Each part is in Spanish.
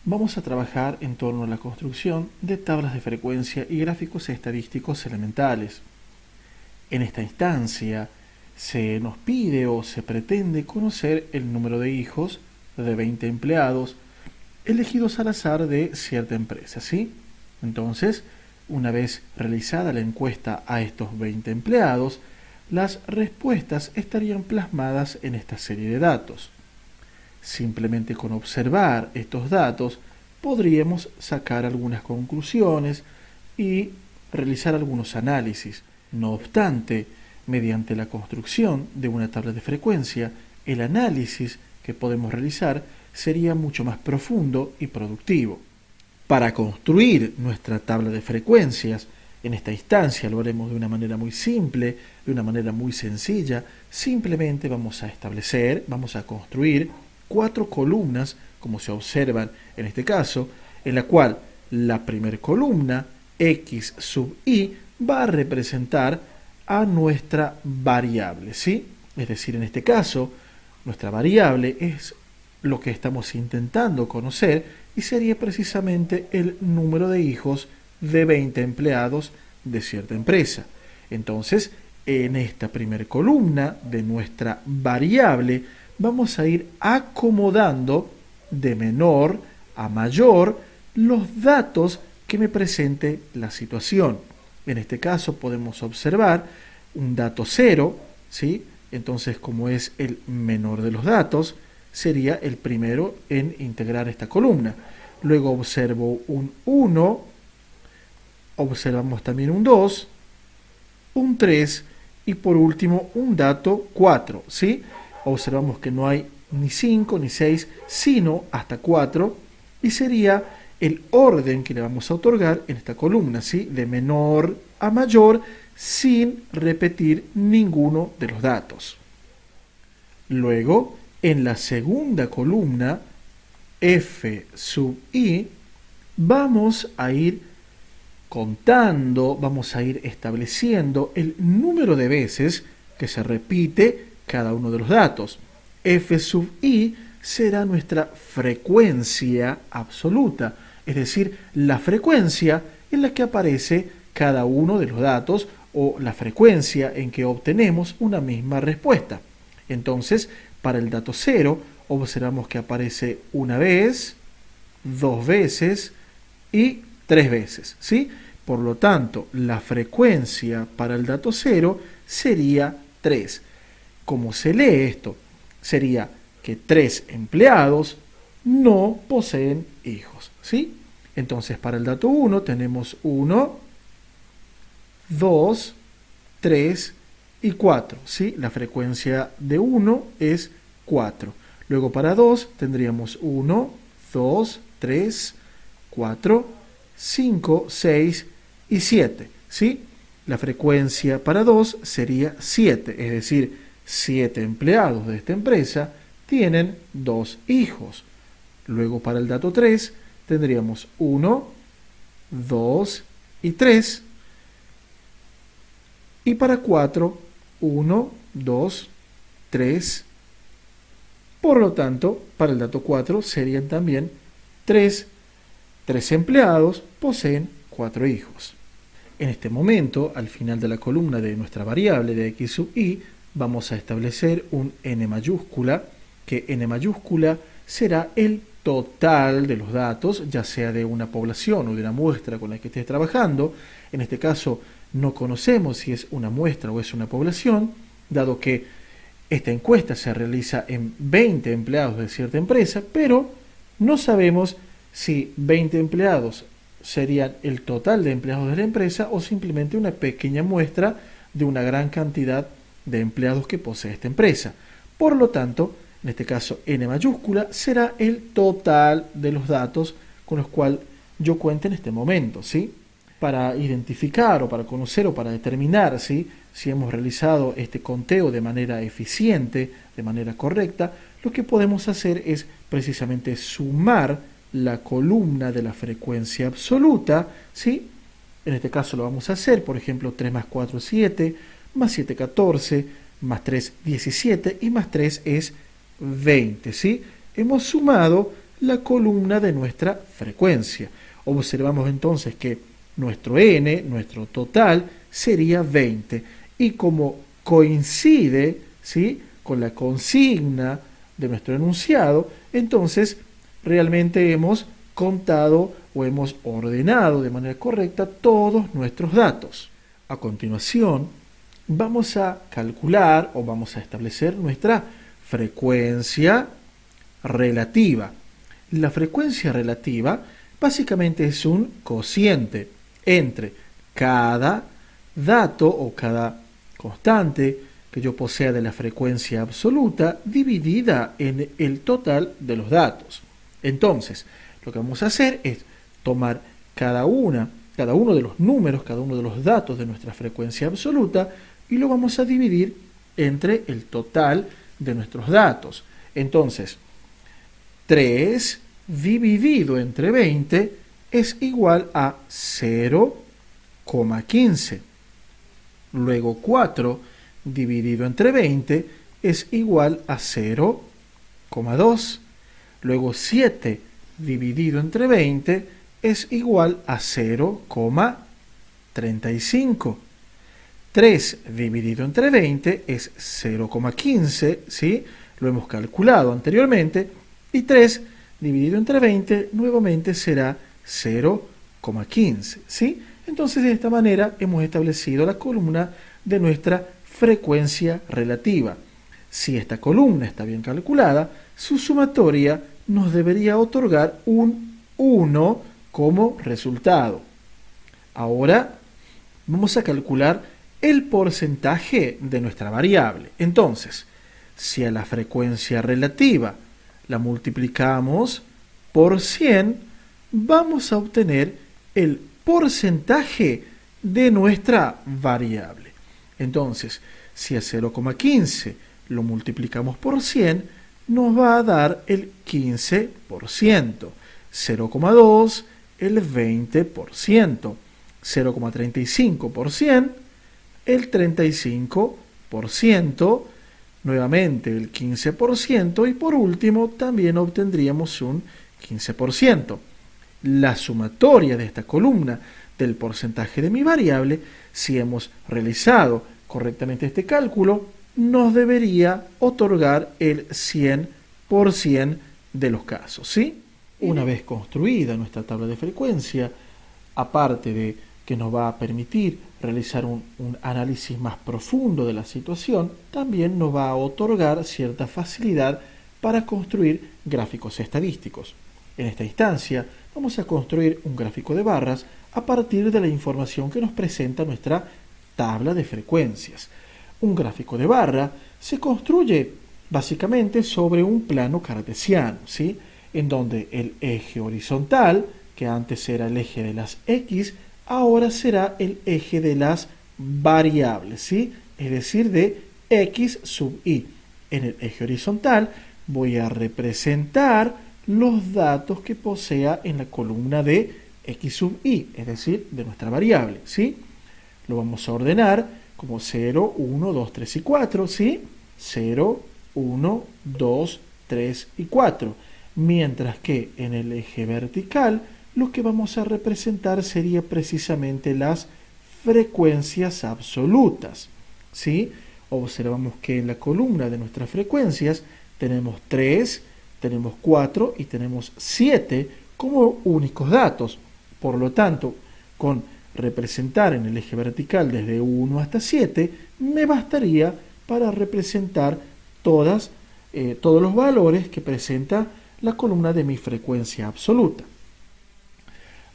vamos a trabajar en torno a la construcción de tablas de frecuencia y gráficos estadísticos elementales. En esta instancia se nos pide o se pretende conocer el número de hijos de 20 empleados elegidos al azar de cierta empresa, ¿sí? Entonces, una vez realizada la encuesta a estos 20 empleados, las respuestas estarían plasmadas en esta serie de datos. Simplemente con observar estos datos podríamos sacar algunas conclusiones y realizar algunos análisis. No obstante, mediante la construcción de una tabla de frecuencia, el análisis que podemos realizar sería mucho más profundo y productivo. Para construir nuestra tabla de frecuencias, en esta instancia lo haremos de una manera muy simple, de una manera muy sencilla. Simplemente vamos a construir 4 columnas, como se observan en este caso, en la cual la primera columna, x sub i, va a representar a nuestra variable, ¿sí? Es decir, en este caso, nuestra variable es lo que estamos intentando conocer y sería precisamente el número de hijos de 20 empleados de cierta empresa. Entonces, en esta primera columna de nuestra variable vamos a ir acomodando de menor a mayor los datos que me presente la situación. En este caso podemos observar un dato 0, ¿sí? Entonces, como es el menor de los datos, sería el primero en integrar esta columna. Luego observo un 1, observamos también un 2, un 3 y por último un dato 4, ¿sí? Observamos que no hay ni 5 ni 6, sino hasta 4, y sería el orden que le vamos a otorgar en esta columna, ¿sí? De menor a mayor, sin repetir ninguno de los datos. Luego, en la segunda columna, f sub i, vamos a ir contando, vamos a ir estableciendo el número de veces que se repite cada uno de los datos. F sub i será nuestra frecuencia absoluta, es decir, la frecuencia en la que aparece cada uno de los datos o la frecuencia en que obtenemos una misma respuesta. Entonces, para el dato 0, observamos que aparece una vez, 2 veces y 3 veces, ¿sí? Por lo tanto, la frecuencia para el dato 0 sería 3. ¿Cómo se lee esto? Sería que 3 empleados no poseen hijos, ¿sí? Entonces, para el dato 1 tenemos 1, 2, 3 y 4, ¿sí? La frecuencia de 1 es 4. Luego para 2 tendríamos 1, 2, 3, 4, 5, 6 y 7, ¿sí? La frecuencia para 2 sería 7, es decir, 7 empleados de esta empresa tienen 2 hijos. Luego para el dato 3 tendríamos 1, 2 y 3. Y para 4, 1, 2, 3. Por lo tanto, para el dato 4 serían también 3. 3 empleados poseen 4 hijos. En este momento, al final de la columna de nuestra variable de x sub i, vamos a establecer un n mayúscula, que n mayúscula será el total de los datos, ya sea de una población o de una muestra con la que estés trabajando. En este caso, no conocemos si es una muestra o es una población, dado que esta encuesta se realiza en 20 empleados de cierta empresa, pero no sabemos si 20 empleados serían el total de empleados de la empresa o simplemente una pequeña muestra de una gran cantidad de empleados que posee esta empresa. Por lo tanto, en este caso n mayúscula será el total de los datos con los cuales yo cuento en este momento, ¿sí? Para identificar o para conocer o para determinar, ¿sí?, si hemos realizado este conteo de manera eficiente, de manera correcta, lo que podemos hacer es precisamente sumar la columna de la frecuencia absoluta, ¿sí? En este caso lo vamos a hacer, por ejemplo, 3 más 4 es 7, más 7 14, más 3 17 y más 3 es 20, ¿sí? Hemos sumado la columna de nuestra frecuencia. Observamos entonces que nuestro n, nuestro total, sería 20. Y como coincide, ¿sí?, con la consigna de nuestro enunciado, entonces realmente hemos contado o hemos ordenado de manera correcta todos nuestros datos. A continuación, vamos a calcular o vamos a establecer nuestra frecuencia relativa. La frecuencia relativa básicamente es un cociente entre cada dato o cada constante que yo posea de la frecuencia absoluta dividida en el total de los datos. Entonces, lo que vamos a hacer es tomar cada uno de los números, cada uno de los datos de nuestra frecuencia absoluta y lo vamos a dividir entre el total de nuestros datos. Entonces, 3 dividido entre 20 es igual a 0,15. Luego 4 dividido entre 20 es igual a 0,2. Luego 7 dividido entre 20 es igual a 0,35. 3 dividido entre 20 es 0,15, ¿sí? Lo hemos calculado anteriormente. Y 3 dividido entre 20 nuevamente será 0,15, ¿sí? Entonces, de esta manera hemos establecido la columna de nuestra frecuencia relativa. Si esta columna está bien calculada, su sumatoria nos debería otorgar un 1 como resultado. Ahora vamos a calcular el porcentaje de nuestra variable. Entonces, si a la frecuencia relativa la multiplicamos por 100, vamos a obtener el porcentaje de nuestra variable. Entonces, si a 0,15 lo multiplicamos por 100, nos va a dar el 15%, 0,2 el 20%, 0,35% el 35%, nuevamente el 15% y por último también obtendríamos un 15%. La sumatoria de esta columna del porcentaje de mi variable, si hemos realizado correctamente este cálculo, nos debería otorgar el 100% de los casos, ¿sí? Una vez construida nuestra tabla de frecuencia, aparte de que nos va a permitir realizar un análisis más profundo de la situación, también nos va a otorgar cierta facilidad para construir gráficos estadísticos. En esta instancia, vamos a construir un gráfico de barras a partir de la información que nos presenta nuestra tabla de frecuencias. Un gráfico de barra se construye básicamente sobre un plano cartesiano, ¿sí?, en donde el eje horizontal, que antes era el eje de las X, ahora será el eje de las variables, ¿sí?, es decir, de X sub Y. En el eje horizontal voy a representar los datos que posea en la columna de X sub Y, es decir, de nuestra variable, ¿sí? Lo vamos a ordenar como 0, 1, 2, 3 y 4, ¿sí? 0, 1, 2, 3 y 4. Mientras que en el eje vertical lo que vamos a representar sería precisamente las frecuencias absolutas, ¿sí? Observamos que en la columna de nuestras frecuencias tenemos 3, tenemos 4 y tenemos 7 como únicos datos. Por lo tanto, con representar en el eje vertical desde 1 hasta 7, me bastaría para representar todos los valores que presenta la columna de mi frecuencia absoluta.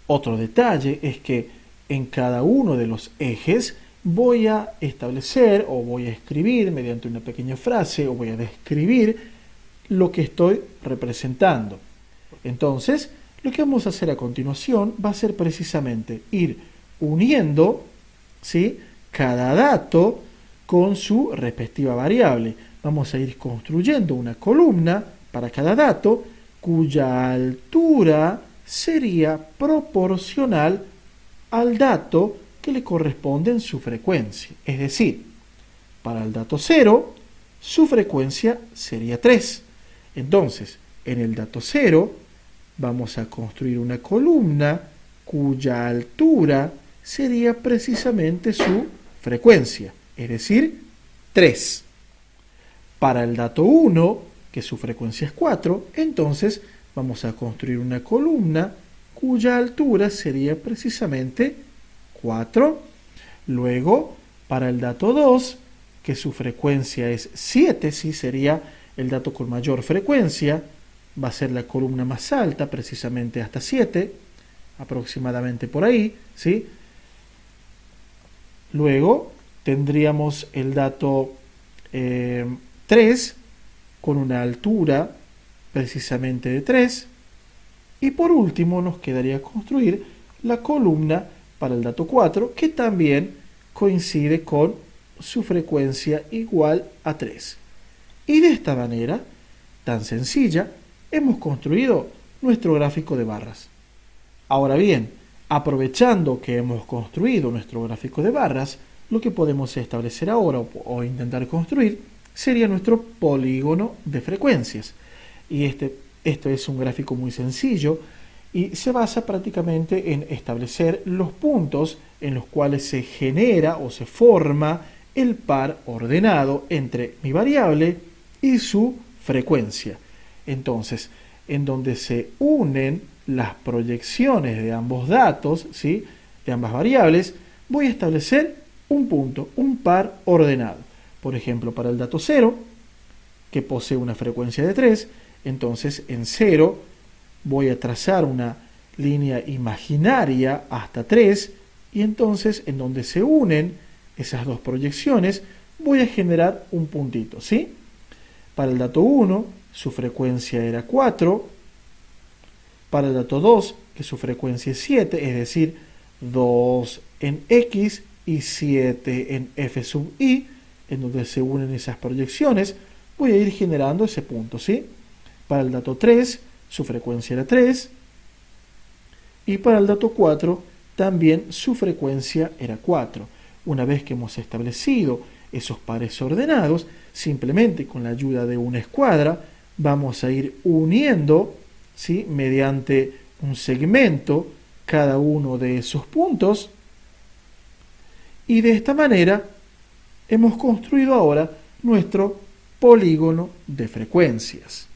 Otro detalle es que en cada uno de los ejes voy a establecer o voy a escribir mediante una pequeña frase o voy a describir lo que estoy representando. Entonces, lo que vamos a hacer a continuación va a ser precisamente ir uniendo, ¿sí?, cada dato con su respectiva variable. Vamos a ir construyendo una columna para cada dato cuya altura sería proporcional al dato que le corresponde en su frecuencia. Es decir, para el dato 0, su frecuencia sería 3. Entonces, en el dato 0, vamos a construir una columna cuya altura sería precisamente su frecuencia, es decir, 3. Para el dato 1, que su frecuencia es 4, entonces vamos a construir una columna cuya altura sería precisamente 4. Luego, para el dato 2, que su frecuencia es 7, ¿sí? Sería el dato con mayor frecuencia, va a ser la columna más alta, precisamente hasta 7, aproximadamente por ahí, ¿sí? Luego tendríamos el dato 3 con una altura precisamente de 3. Y por último nos quedaría construir la columna para el dato 4, que también coincide con su frecuencia igual a 3. Y de esta manera, tan sencilla, hemos construido nuestro gráfico de barras. Ahora bien, aprovechando que hemos construido nuestro gráfico de barras, lo que podemos establecer ahora o intentar construir sería nuestro polígono de frecuencias. Y esto es un gráfico muy sencillo y se basa prácticamente en establecer los puntos en los cuales se genera o se forma el par ordenado entre mi variable y su frecuencia. Entonces, en donde se unen las proyecciones de ambos datos, ¿sí?, de ambas variables, voy a establecer un punto, un par ordenado. Por ejemplo, para el dato 0, que posee una frecuencia de 3, entonces en 0 voy a trazar una línea imaginaria hasta 3, y entonces en donde se unen esas dos proyecciones voy a generar un puntito, ¿sí? Para el dato 1, su frecuencia era 4. Para el dato 2, que su frecuencia es 7, es decir, 2 en X y 7 en F sub I, en donde se unen esas proyecciones, voy a ir generando ese punto, ¿sí? Para el dato 3, su frecuencia era 3. Y para el dato 4, también su frecuencia era 4. Una vez que hemos establecido esos pares ordenados, simplemente con la ayuda de una escuadra, vamos a ir uniendo, ¿sí?, mediante un segmento cada uno de esos puntos, y de esta manera hemos construido ahora nuestro polígono de frecuencias.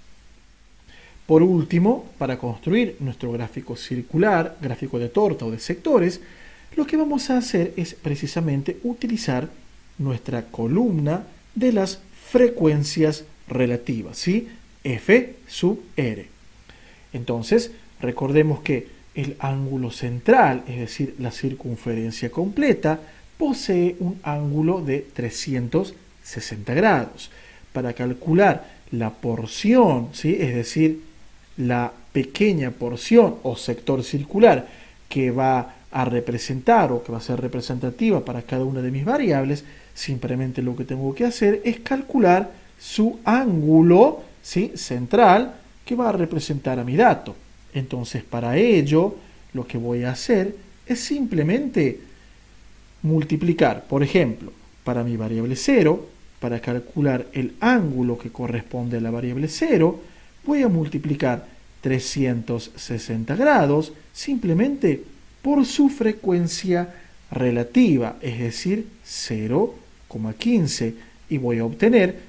Por último, para construir nuestro gráfico circular, gráfico de torta o de sectores, lo que vamos a hacer es precisamente utilizar nuestra columna de las frecuencias relativas, ¿sí?, F sub R. Entonces, recordemos que el ángulo central, es decir, la circunferencia completa, posee un ángulo de 360 grados. Para calcular la porción, ¿sí?, es decir, la pequeña porción o sector circular que va a representar o que va a ser representativa para cada una de mis variables, simplemente lo que tengo que hacer es calcular su ángulo, ¿sí?, central, que va a representar a mi dato. Entonces, para ello, lo que voy a hacer es simplemente multiplicar. Por ejemplo, para mi variable 0, para calcular el ángulo que corresponde a la variable 0, voy a multiplicar 360 grados simplemente por su frecuencia relativa, es decir, 0,15, y voy a obtener,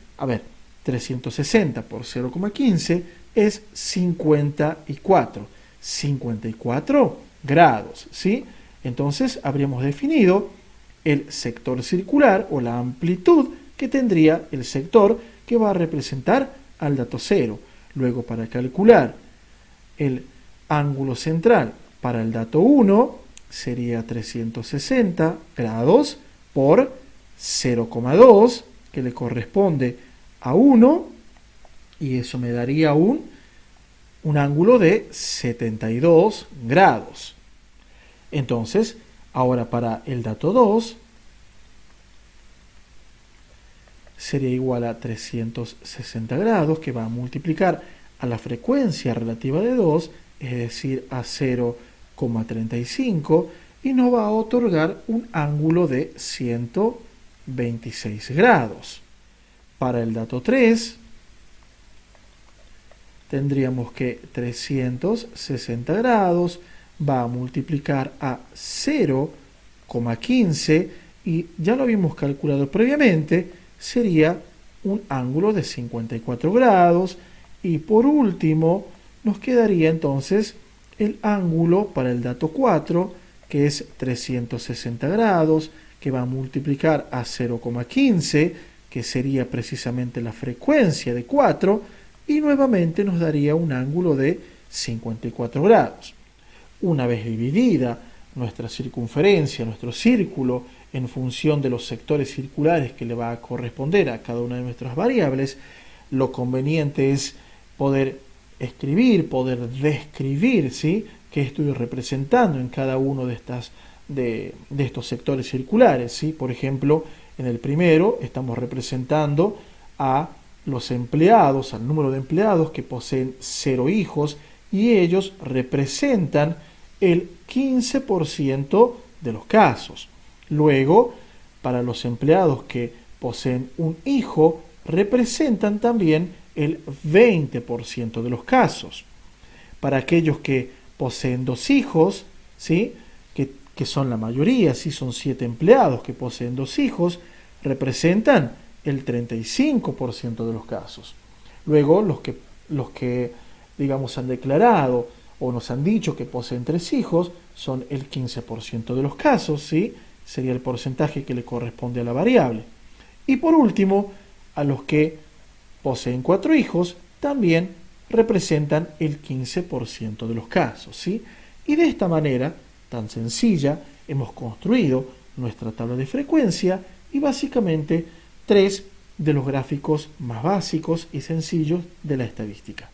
360 por 0,15 es 54, 54 grados, ¿sí? Entonces habríamos definido el sector circular o la amplitud que tendría el sector que va a representar al dato 0. Luego, para calcular el ángulo central para el dato 1, sería 360 grados por 0,2, que le corresponde a 1, y eso me daría un ángulo de 72 grados. Entonces, ahora para el dato 2, sería igual a 360 grados, que va a multiplicar a la frecuencia relativa de 2, es decir, a 0,35, y nos va a otorgar un ángulo de 126 grados. Para el dato 3, tendríamos que 360 grados va a multiplicar a 0,15 y ya lo habíamos calculado previamente, sería un ángulo de 54 grados. Y por último, nos quedaría entonces el ángulo para el dato 4, que es 360 grados, que va a multiplicar a 0,15, que sería precisamente la frecuencia de 4, y nuevamente nos daría un ángulo de 54 grados. Una vez dividida nuestra circunferencia, nuestro círculo, en función de los sectores circulares que le va a corresponder a cada una de nuestras variables, lo conveniente es poder escribir, poder describir, ¿sí?, qué estoy representando en cada uno de estos sectores circulares, ¿sí? Por ejemplo, en el primero estamos representando a los empleados, al número de empleados que poseen 0 hijos, y ellos representan el 15% de los casos. Luego, para los empleados que poseen un hijo, representan también el 20% de los casos. Para aquellos que poseen 2 hijos, ¿sí?, que son la mayoría, ¿sí?, son 7 empleados que poseen 2 hijos, representan el 35% de los casos. Luego, los que digamos han declarado o nos han dicho que poseen 3 hijos, son el 15% de los casos, ¿sí?, sería el porcentaje que le corresponde a la variable. Y por último, a los que poseen 4 hijos, también representan el 15% de los casos, ¿sí? Y de esta manera, tan sencilla, hemos construido nuestra tabla de frecuencia y básicamente 3 de los gráficos más básicos y sencillos de la estadística.